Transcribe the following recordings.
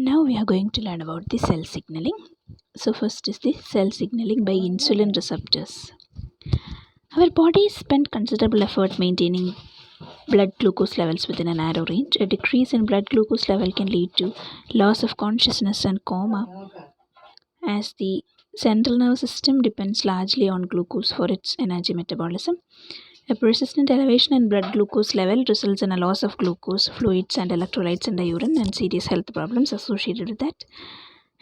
Now we are going to learn about the cell signaling. So first is the cell signaling by insulin receptors. Our bodies spend considerable effort maintaining blood glucose levels within a narrow range. A decrease in blood glucose level can lead to loss of consciousness and coma, as the central nervous system depends largely on glucose for its energy metabolism. A persistent elevation in blood glucose level results in a loss of glucose, fluids, and electrolytes in the urine and serious health problems associated with that.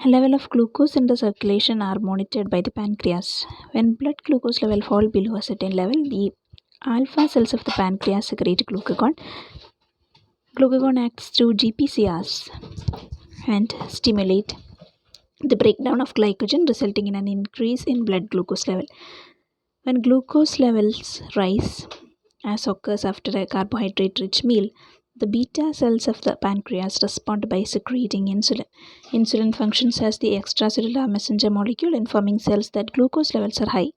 A level of glucose in the circulation are monitored by the pancreas. When blood glucose level fall below a certain level, the alpha cells of the pancreas secrete glucagon. Glucagon acts through GPCRs and stimulate the breakdown of glycogen, resulting in an increase in blood glucose level. When glucose levels rise, as occurs after a carbohydrate rich meal, the beta cells of the pancreas respond by secreting insulin. Insulin functions as the extracellular messenger molecule, informing cells that glucose levels are high.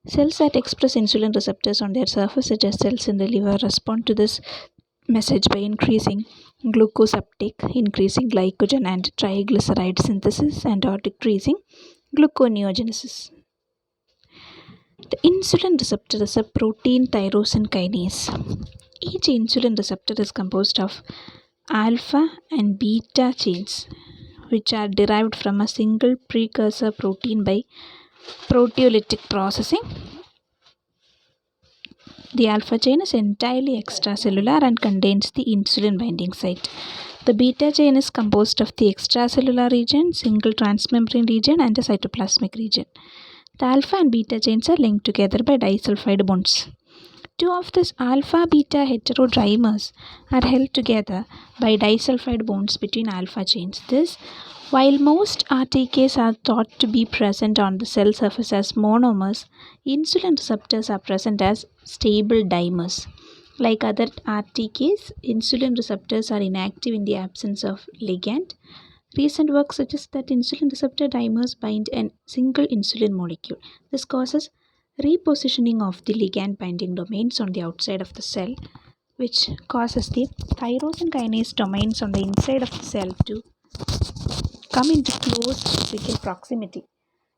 Cells that express insulin receptors on their surface, such as cells in the liver, respond to this message by increasing glucose uptake, increasing glycogen and triglyceride synthesis, and or decreasing gluconeogenesis. The insulin receptor is a protein tyrosine kinase. Each insulin receptor is composed of alpha and beta chains, which are derived from a single precursor protein by proteolytic processing. The alpha chain is entirely extracellular and contains the insulin binding site. The beta chain is composed of the extracellular region, single transmembrane region, and a cytoplasmic region. The alpha and beta chains are linked together by disulfide bonds. Two of these alpha-beta heterodimers are held together by disulfide bonds between alpha chains. This, while most RTKs are thought to be present on the cell surface as monomers, insulin receptors are present as stable dimers. Like other RTKs, insulin receptors are inactive in the absence of ligand. Recent work suggests that insulin receptor dimers bind a single insulin molecule. This causes repositioning of the ligand binding domains on the outside of the cell, which causes the tyrosine kinase domains on the inside of the cell to come into close physical proximity.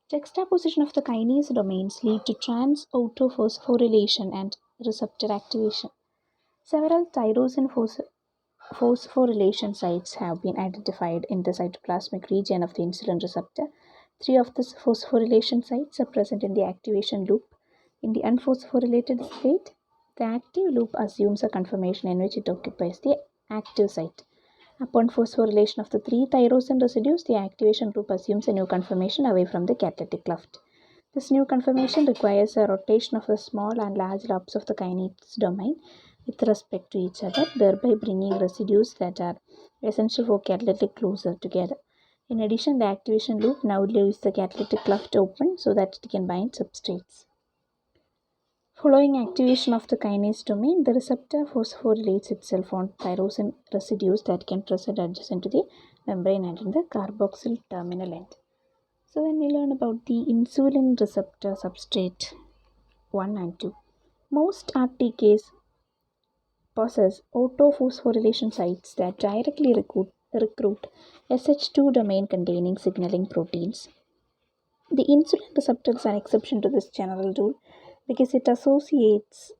Juxtaposition of the kinase domains lead to trans-autophosphorylation and receptor activation. Several tyrosine phosphorylation sites have been identified in the cytoplasmic region of the insulin receptor. Three of the phosphorylation sites are present in the activation loop. In the unphosphorylated state, the active loop assumes a conformation in which it occupies the active site. Upon phosphorylation of the three tyrosine residues, the activation loop assumes a new conformation away from the catalytic cleft. This new conformation requires a rotation of the small and large lobes of the kinase domain with respect to each other, thereby bringing residues that are essential for catalytic closer together. In addition, the activation loop now leaves the catalytic cleft open so that it can bind substrates. Following activation of the kinase domain, the receptor phosphorylates itself on tyrosine residues that can present adjacent to the membrane and in the carboxyl terminal end. So when we learn about the insulin receptor substrate 1 and 2, most RTKs possess autophosphorylation sites that directly recruit SH2 domain containing signaling proteins. The insulin receptor is an exception to this general rule because it associates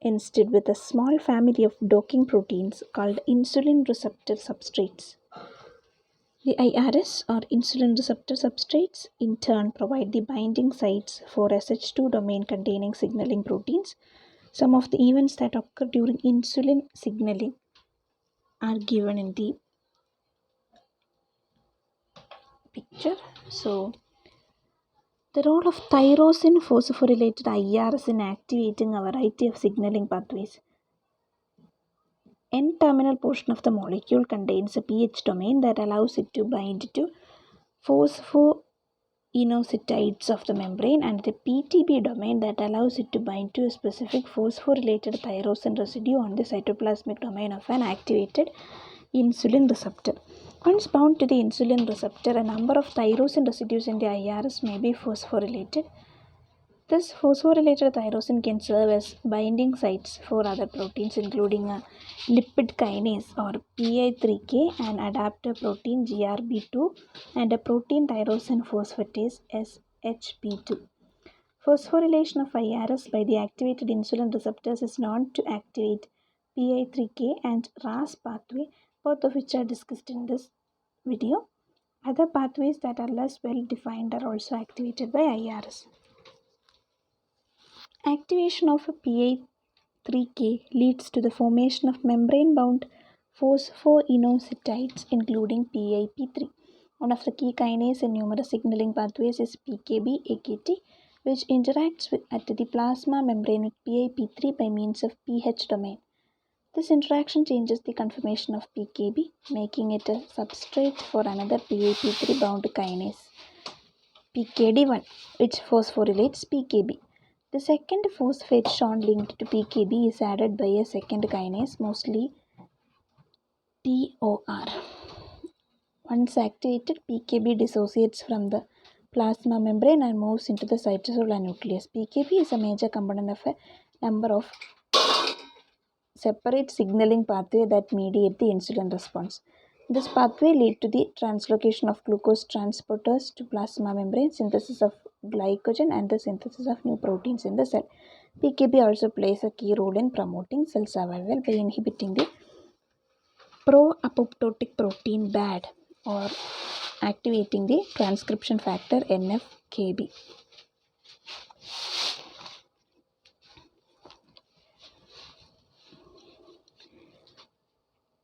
instead with a small family of docking proteins called insulin receptor substrates. The IRS or insulin receptor substrates in turn provide the binding sites for SH2 domain containing signaling proteins. Some of the events that occur during insulin signaling are given in the picture. So, the role of tyrosine phosphorylated IRs in activating a variety of signaling pathways. N-terminal portion of the molecule contains a pH domain that allows it to bind to phosphoinositides of the membrane, and the PTB domain that allows it to bind to a specific phosphorylated tyrosine residue on the cytoplasmic domain of an activated insulin receptor. Once bound to the insulin receptor, a number of tyrosine residues in the IRs may be phosphorylated. This phosphorylated tyrosine can serve as binding sites for other proteins including a lipid kinase or PI3K, an adapter protein GRB2, and a protein tyrosine phosphatase SHB2. Phosphorylation of IRS by the activated insulin receptors is known to activate PI3K and RAS pathway, both of which are discussed in this video. Other pathways that are less well defined are also activated by IRS. Activation of a PI3K leads to the formation of membrane-bound phosphoinositides including PIP3. One of the key kinases in numerous signaling pathways is PKB-AKT, which interacts at the plasma membrane with PIP3 by means of pH domain. This interaction changes the conformation of PKB, making it a substrate for another PIP3 bound kinase, PKD1, which phosphorylates PKB. The second phosphate shown linked to PKB is added by a second kinase, mostly TOR. Once activated, PKB dissociates from the plasma membrane and moves into the cytosol and nucleus. PKB is a major component of a number of separate signaling pathways that mediate the insulin response. This pathway leads to the translocation of glucose transporters to plasma membrane, synthesis of glycogen, and the synthesis of new proteins in the cell. PKB also plays a key role in promoting cell survival by inhibiting the pro-apoptotic protein BAD or activating the transcription factor NF-kB.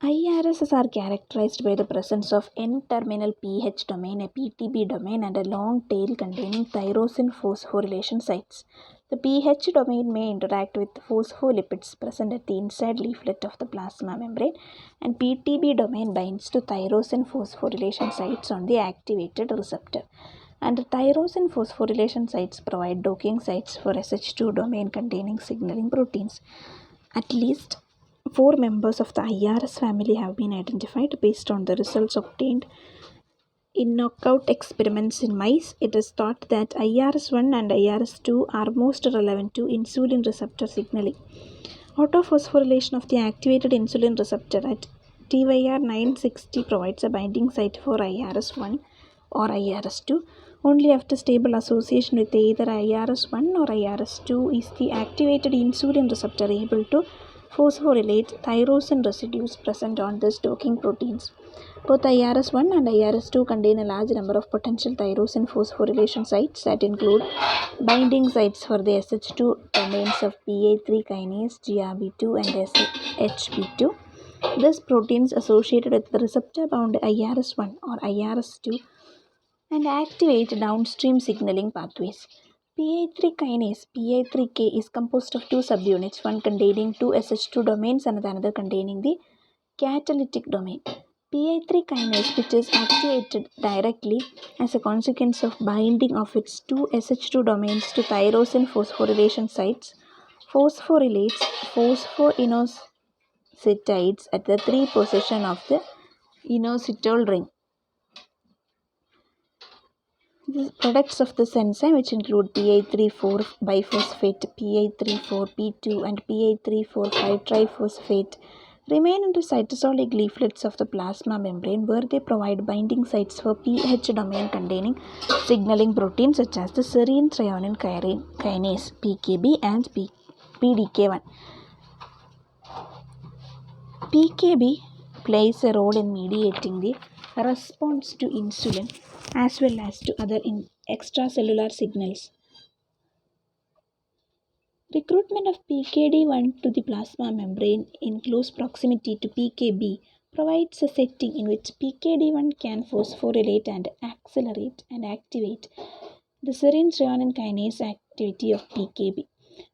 IRSs are characterized by the presence of N-terminal pH domain, a PTB domain, and a long tail containing tyrosine phosphorylation sites. The pH domain may interact with phospholipids present at the inside leaflet of the plasma membrane, and PTB domain binds to tyrosine phosphorylation sites on the activated receptor. And the tyrosine phosphorylation sites provide docking sites for SH2 domain containing signaling proteins. At least 4 members of the IRS family have been identified based on the results obtained in knockout experiments in mice. It is thought that IRS1 and IRS2 are most relevant to insulin receptor signaling. Autophosphorylation of the activated insulin receptor at TYR960 provides a binding site for IRS1 or IRS2. Only after stable association with either IRS1 or IRS2 is the activated insulin receptor able to phosphorylate tyrosine residues present on these docking proteins. Both IRS1 and IRS2 contain a large number of potential tyrosine phosphorylation sites that include binding sites for the SH2 domains of PI3 kinase, GRB2, and SHB2. These proteins associated with the receptor-bound IRS1 or IRS2 and activate downstream signaling pathways. PI3 kinase PI3K is composed of two subunits, one containing two SH2 domains and the other containing the catalytic domain. PI3 kinase, which is activated directly as a consequence of binding of its two SH2 domains to tyrosine phosphorylation sites, phosphorylates phosphoinositides at the 3 position of the inositol ring. The products of this enzyme, which include PI3,4 biphosphate, PI3,4P2, and PI3,4,5 triphosphate, remain in the cytosolic leaflets of the plasma membrane, where they provide binding sites for pH domain containing signaling proteins such as the serine threonine kinase PKB and PDK1. PKB plays a role in mediating the response to insulin as well as to other extracellular signals. Recruitment of PKD1 to the plasma membrane in close proximity to PKB provides a setting in which PKD1 can phosphorylate and accelerate and activate the serine threonine kinase activity of PKB.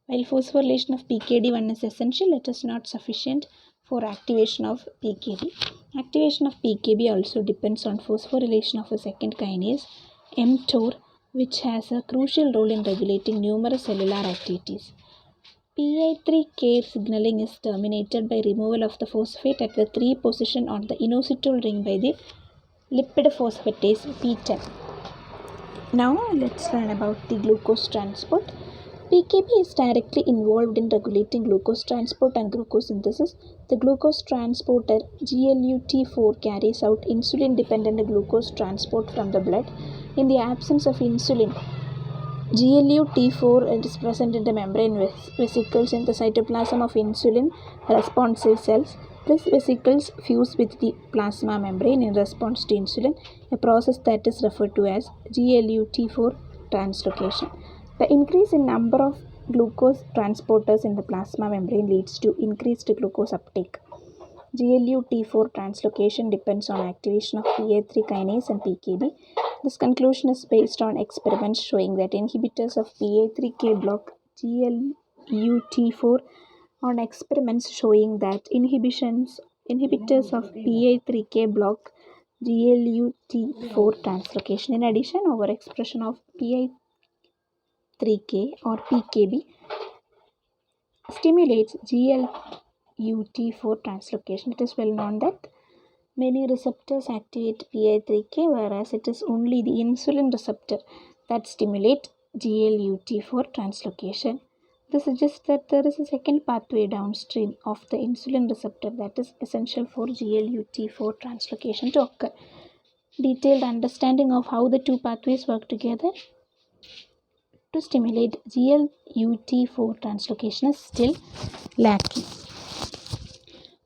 While phosphorylation of PKD1 is essential, it is not sufficient for activation of PKB. Activation of PKB also depends on phosphorylation of a second kinase, mTOR, which has a crucial role in regulating numerous cellular activities. PI3K signaling is terminated by removal of the phosphate at the 3 position on the inositol ring by the lipid phosphatase P10. Now let's learn about the glucose transport. PKB is directly involved in regulating glucose transport and glucose synthesis. The glucose transporter GLUT4 carries out insulin-dependent glucose transport from the blood. In the absence of insulin, GLUT4 is present in the membrane vesicles in the cytoplasm of insulin-responsive cells. These vesicles fuse with the plasma membrane in response to insulin, a process that is referred to as GLUT4 translocation. The increase in number of glucose transporters in the plasma membrane leads to increased glucose uptake. GLUT4 translocation depends on activation of PI3 kinase and PKB. This conclusion is based on experiments showing that inhibitors of PI3K block GLUT4 on experiments showing that inhibitors of PI3K block GLUT4 translocation. In addition, overexpression of PI3K or PKB stimulates GLUT4 translocation. It is well known that many receptors activate PI3K, whereas it is only the insulin receptor that stimulates GLUT4 translocation. This suggests that there is a second pathway downstream of the insulin receptor that is essential for GLUT4 translocation to occur. Detailed understanding of how the two pathways work together to stimulate GLUT4 translocation is still lacking.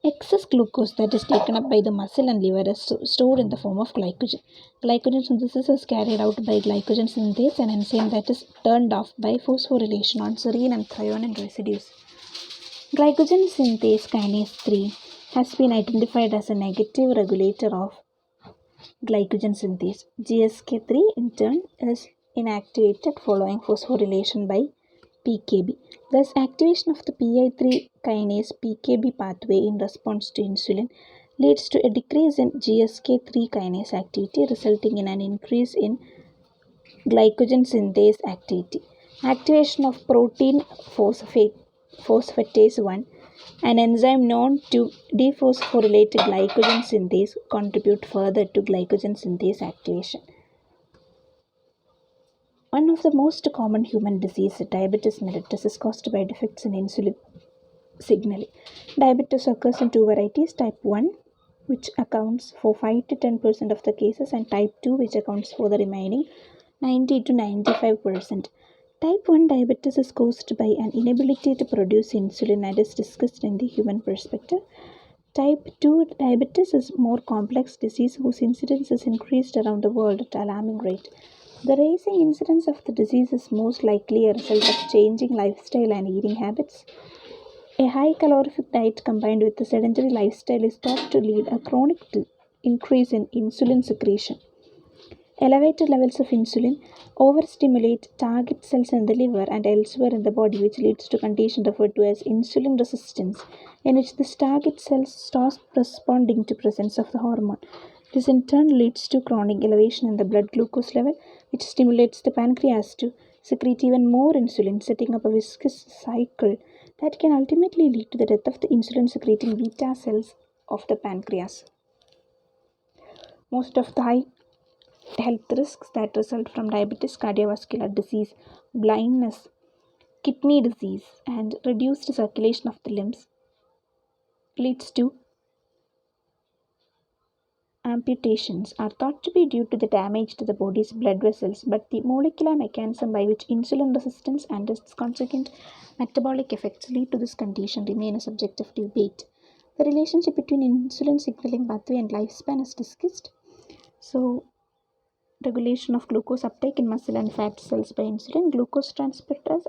Excess glucose that is taken up by the muscle and liver is stored in the form of glycogen. Glycogen synthesis is carried out by glycogen synthase, an enzyme that is turned off by phosphorylation on serine and threonine residues. Glycogen synthase kinase 3 has been identified as a negative regulator of glycogen synthase. GSK3 in turn is inactivated following phosphorylation by PKB. Thus, activation of the PI3 kinase PKB pathway in response to insulin leads to a decrease in GSK3 kinase activity, resulting in an increase in glycogen synthase activity. Activation of protein phosphatase 1, an enzyme known to dephosphorylate glycogen synthase, contribute further to glycogen synthase activation. One of the most common human diseases, diabetes mellitus, is caused by defects in insulin signaling. Diabetes occurs in two varieties: type 1, which accounts for 5 to 10% of the cases, and type 2, which accounts for the remaining 90 to 95%. Type 1 diabetes is caused by an inability to produce insulin and is discussed in the human perspective. Type 2 diabetes is a more complex disease whose incidence is increased around the world at an alarming rate. The rising incidence of the disease is most likely a result of changing lifestyle and eating habits. A high calorific diet combined with a sedentary lifestyle is thought to lead a chronic increase in insulin secretion. Elevated levels of insulin overstimulate target cells in the liver and elsewhere in the body, which leads to a condition referred to as insulin resistance, in which the target cells stop responding to presence of the hormone. This in turn leads to chronic elevation in the blood glucose level, which stimulates the pancreas to secrete even more insulin, setting up a vicious cycle that can ultimately lead to the death of the insulin secreting beta cells of the pancreas. Most of the high health risks that result from diabetes, cardiovascular disease, blindness, kidney disease, and reduced circulation of the limbs leads to amputations are thought to be due to the damage to the body's blood vessels, but the molecular mechanism by which insulin resistance and its consequent metabolic effects lead to this condition remain a subject of debate. The relationship between insulin signaling pathway and lifespan is discussed. So, regulation of glucose uptake in muscle and fat cells by insulin. Glucose transporters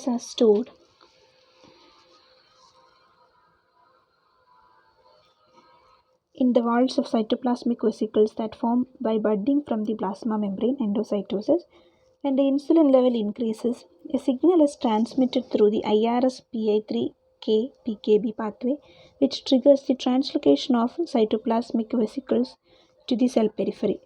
are stored in the walls of cytoplasmic vesicles that form by budding from the plasma membrane, endocytosis. When the insulin level increases, a signal is transmitted through the IRS-PI3K PKB pathway, which triggers the translocation of cytoplasmic vesicles to the cell periphery.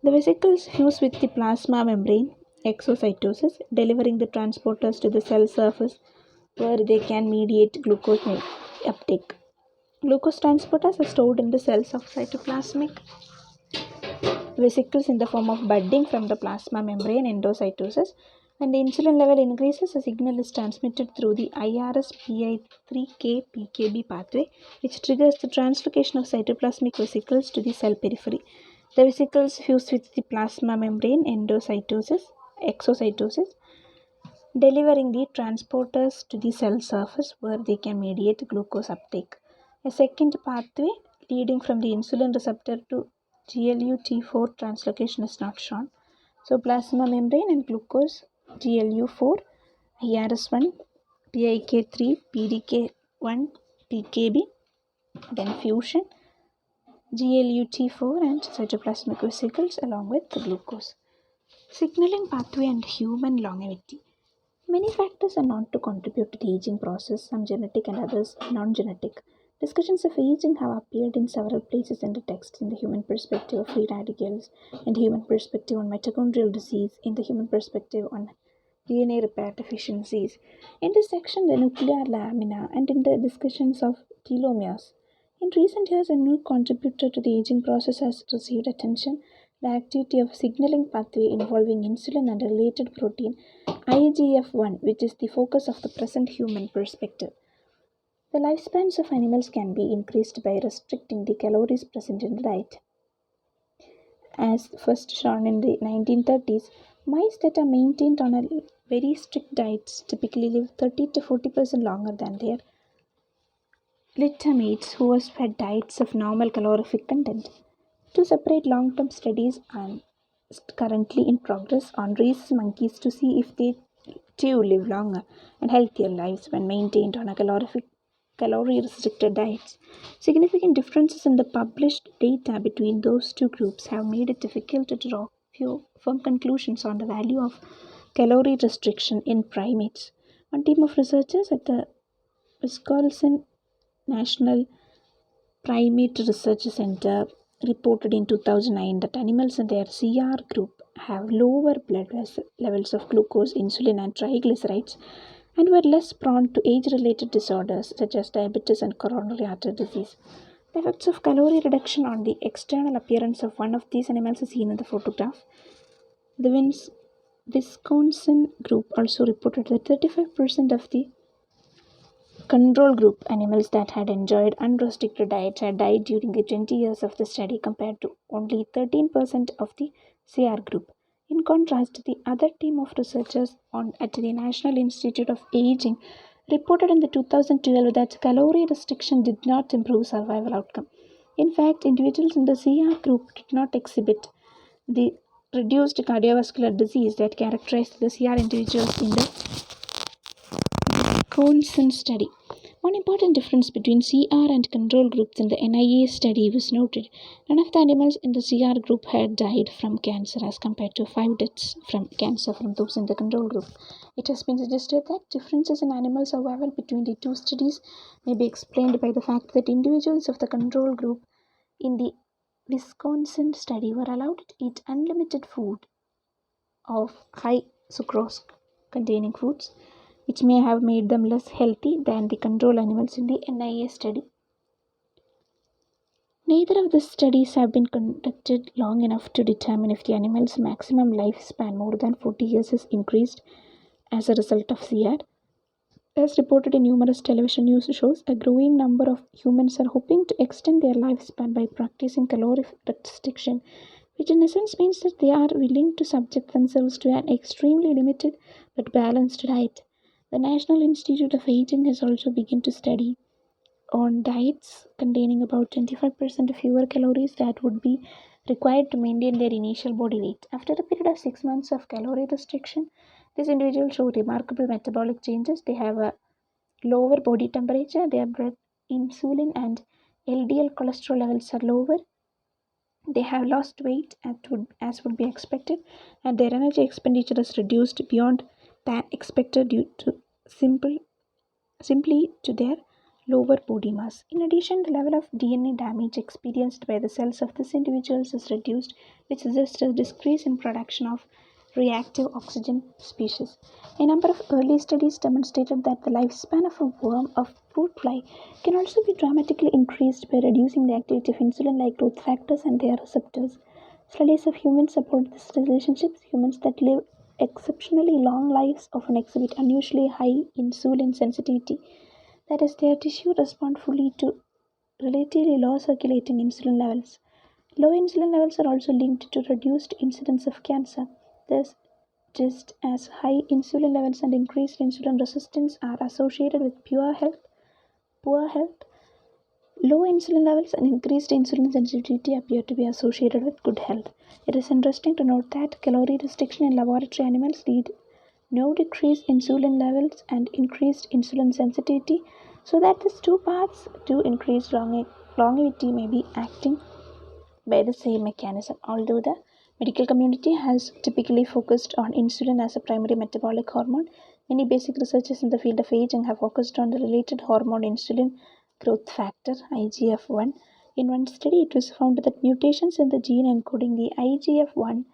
The vesicles fuse with the plasma membrane, exocytosis, delivering the transporters to the cell surface where they can mediate glucose uptake. Glucose transporters are stored in the cells of cytoplasmic vesicles in the form of budding from the plasma membrane, endocytosis. When the insulin level increases, a signal is transmitted through the IRS-PI3K PKB pathway, which triggers the translocation of cytoplasmic vesicles to the cell periphery. The vesicles fuse with the plasma membrane exocytosis, delivering the transporters to the cell surface where they can mediate glucose uptake. A second pathway leading from the insulin receptor to GLUT4 translocation is not shown. So plasma membrane and glucose, GLU4, IRS1, PIK3, PDK1, PKB, then fusion, GLUT4 and cytoplasmic vesicles along with the glucose. Signaling pathway and human longevity. Many factors are known to contribute to the aging process, some genetic and others non-genetic. Discussions of aging have appeared in several places in the text: in the human perspective of free radicals, in the human perspective on mitochondrial disease, in the human perspective on DNA repair deficiencies, in this section the nuclear lamina, and in the discussions of telomeres. In recent years, a new contributor to the aging process has received attention: the activity of signaling pathway involving insulin and a related protein IGF-1, which is the focus of the present human perspective. The lifespans of animals can be increased by restricting the calories present in the diet. As first shown in the 1930s, mice that are maintained on a very strict diet typically live 30 to 40% longer than their littermates who was fed diets of normal calorific content. To separate long-term studies are currently in progress on rhesus monkeys to see if they too live longer and healthier lives when maintained on a calorie-restricted diets. Significant differences in the published data between those two groups have made it difficult to draw firm conclusions on the value of calorie restriction in primates. One team of researchers at the Wisconsin National Primate Research Center reported in 2009 that animals in their CR group have lower blood levels of glucose, insulin, and triglycerides and were less prone to age related disorders such as diabetes and coronary artery disease. The effects of calorie reduction on the external appearance of one of these animals is seen in the photograph. The Wisconsin group also reported that 35% of the control group animals that had enjoyed unrestricted diets had died during the 20 years of the study compared to only 13% of the CR group. In contrast, the other team of researchers at the National Institute of Aging reported in the 2012 that calorie restriction did not improve survival outcome. In fact, individuals in the CR group did not exhibit the reduced cardiovascular disease that characterized the CR individuals in the Wisconsin study. One important difference between CR and control groups in the NIA study was noted. None of the animals in the CR group had died from cancer as compared to 5 deaths from cancer from those in the control group. It has been suggested that differences in animal survival between the two studies may be explained by the fact that individuals of the control group in the Wisconsin study were allowed to eat unlimited food of high sucrose containing foods, which may have made them less healthy than the control animals in the NIA study. Neither of the studies have been conducted long enough to determine if the animal's maximum lifespan more than 40 years is increased as a result of CR. As reported in numerous television news shows, a growing number of humans are hoping to extend their lifespan by practicing caloric restriction, which in essence means that they are willing to subject themselves to an extremely limited but balanced diet. The National Institute of Aging has also begun to study on diets containing about 25% fewer calories that would be required to maintain their initial body weight. After a period of 6 months of calorie restriction, these individuals show remarkable metabolic changes. They have a lower body temperature, their blood insulin and LDL cholesterol levels are lower. They have lost weight as would be expected, and their energy expenditure is reduced beyond than expected due to simply to their lower body mass. In addition, the level of DNA damage experienced by the cells of these individuals is reduced, which suggests a decrease in production of reactive oxygen species. A number of early studies demonstrated that the lifespan of a worm of fruit fly can also be dramatically increased by reducing the activity of insulin-like growth factors and their receptors. Studies of humans support this relationship. Humans that live exceptionally long lives often exhibit unusually high insulin sensitivity. That is, their tissue respond fully to relatively low circulating insulin levels. Low insulin levels are also linked to reduced incidence of cancer. Thus, just as high insulin levels and increased insulin resistance are associated with poor health, low insulin levels and increased insulin sensitivity appear to be associated with good health. It is interesting to note that calorie restriction in laboratory animals lead no decreased insulin levels and increased insulin sensitivity, so that these two paths to increased longevity may be acting by the same mechanism. Although the medical community has typically focused on insulin as a primary metabolic hormone, many basic researchers in the field of aging have focused on the related hormone insulin growth factor IGF-1. In one study, it was found that mutations in the gene encoding the IGF-1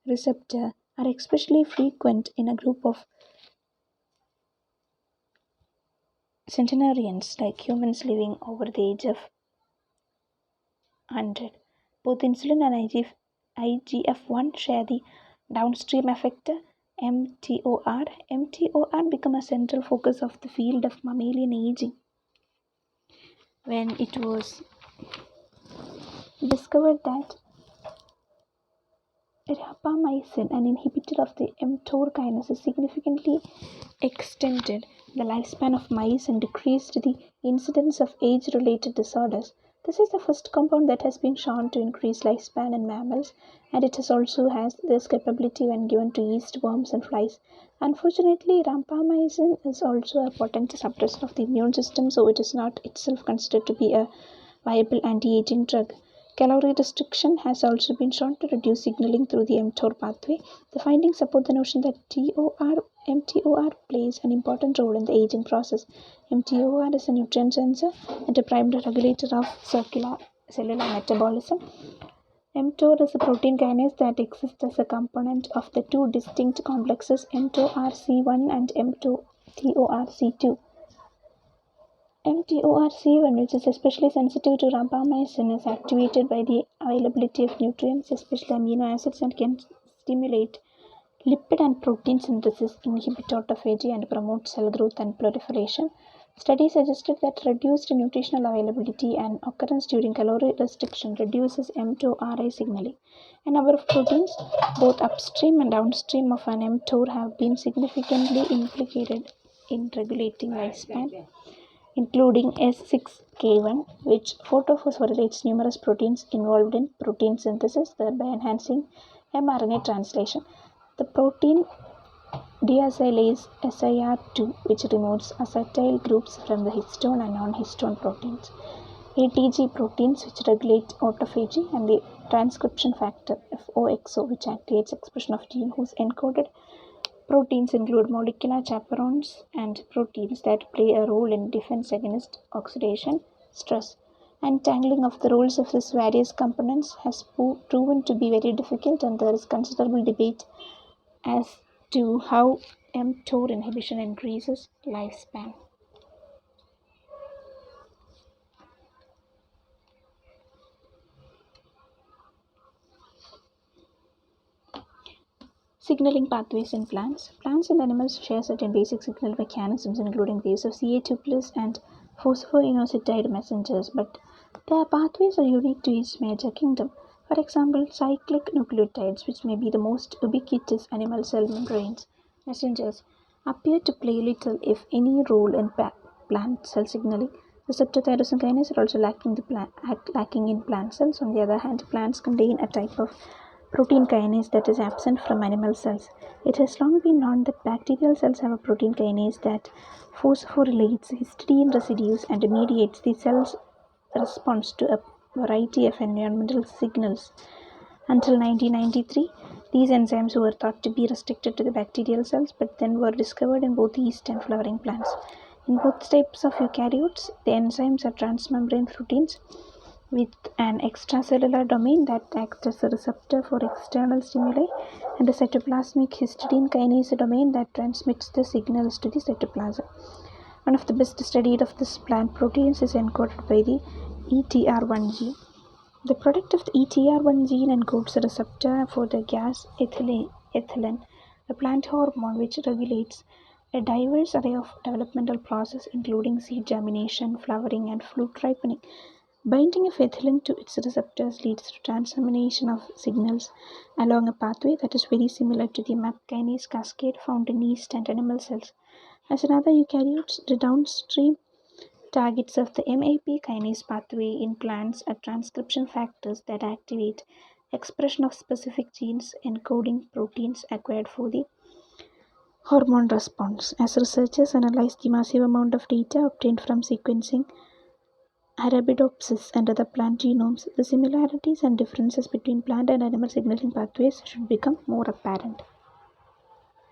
receptor are especially frequent in a group of centenarians, like humans living over the age of 100. Both insulin and IGF-1 share the downstream effector mTOR. mTOR became a central focus of the field of mammalian aging when it was discovered that rapamycin, an inhibitor of the mTOR kinase, significantly extended the lifespan of mice and decreased the incidence of age-related disorders. This is the first compound that has been shown to increase lifespan in mammals, and it also has this capability when given to yeast, worms, and flies. Unfortunately, rapamycin is also a potent suppressor of the immune system, so it is not itself considered to be a viable anti-aging drug. Calorie restriction has also been shown to reduce signaling through the mTOR pathway. The findings support the notion that mTOR plays an important role in the aging process. mTOR is a nutrient sensor and a primary regulator of cellular metabolism. mTOR is a protein kinase that exists as a component of the two distinct complexes mTORC1 and mTORC2. mTORC1, which is especially sensitive to rapamycin, is activated by the availability of nutrients, especially amino acids, and can stimulate lipid and protein synthesis, inhibit autophagy, and promote cell growth and proliferation. Studies suggested that reduced nutritional availability and occurrence during calorie restriction reduces mTORI signaling. A number of proteins, both upstream and downstream of an mTOR, have been significantly implicated in regulating lifespan, including S6K1, which photophosphorylates numerous proteins involved in protein synthesis, thereby enhancing mRNA translation. The protein deacylase SIR2, which removes acetyl groups from the histone and non-histone proteins. ATG proteins, which regulate autophagy, and the transcription factor FOXO, which activates expression of gene whose encoded proteins include molecular chaperones and proteins that play a role in defense against oxidation stress. Untangling of the roles of these various components has proven to be very difficult, and there is considerable debate as to how mTOR inhibition increases lifespan. Signaling pathways in plants. Plants and animals share certain basic signal mechanisms, including the use of CA2+ and phosphorinositide messengers, but their pathways are unique to each major kingdom. For example, cyclic nucleotides, which may be the most ubiquitous animal cell membranes messengers, appear to play little, if any, role in plant cell signaling. Receptor tyrosine kinase are also lacking in plant cells. On the other hand, plants contain a type of protein kinase that is absent from animal cells. It has long been known that bacterial cells have a protein kinase that phosphorylates histidine residues and mediates the cell's response to a variety of environmental signals. Until 1993, these enzymes were thought to be restricted to the bacterial cells, but then were discovered in both yeast and flowering plants. In both types of eukaryotes, the enzymes are transmembrane proteins with an extracellular domain that acts as a receptor for external stimuli, and a cytoplasmic histidine kinase domain that transmits the signals to the cytoplasm. One of the best studied of these plant proteins is encoded by the ETR1 gene. The product of the ETR1 gene encodes a receptor for the gas ethylene the plant hormone which regulates a diverse array of developmental processes including seed germination, flowering, and fruit ripening. Binding of ethylene to its receptors leads to transformation of signals along a pathway that is very similar to the MAP kinase cascade found in yeast and animal cells. As in other eukaryotes, the downstream targets of the MAP kinase pathway in plants are transcription factors that activate expression of specific genes encoding proteins acquired for the hormone response. As researchers analyze the massive amount of data obtained from sequencing Arabidopsis and other plant genomes, the similarities and differences between plant and animal signaling pathways should become more apparent.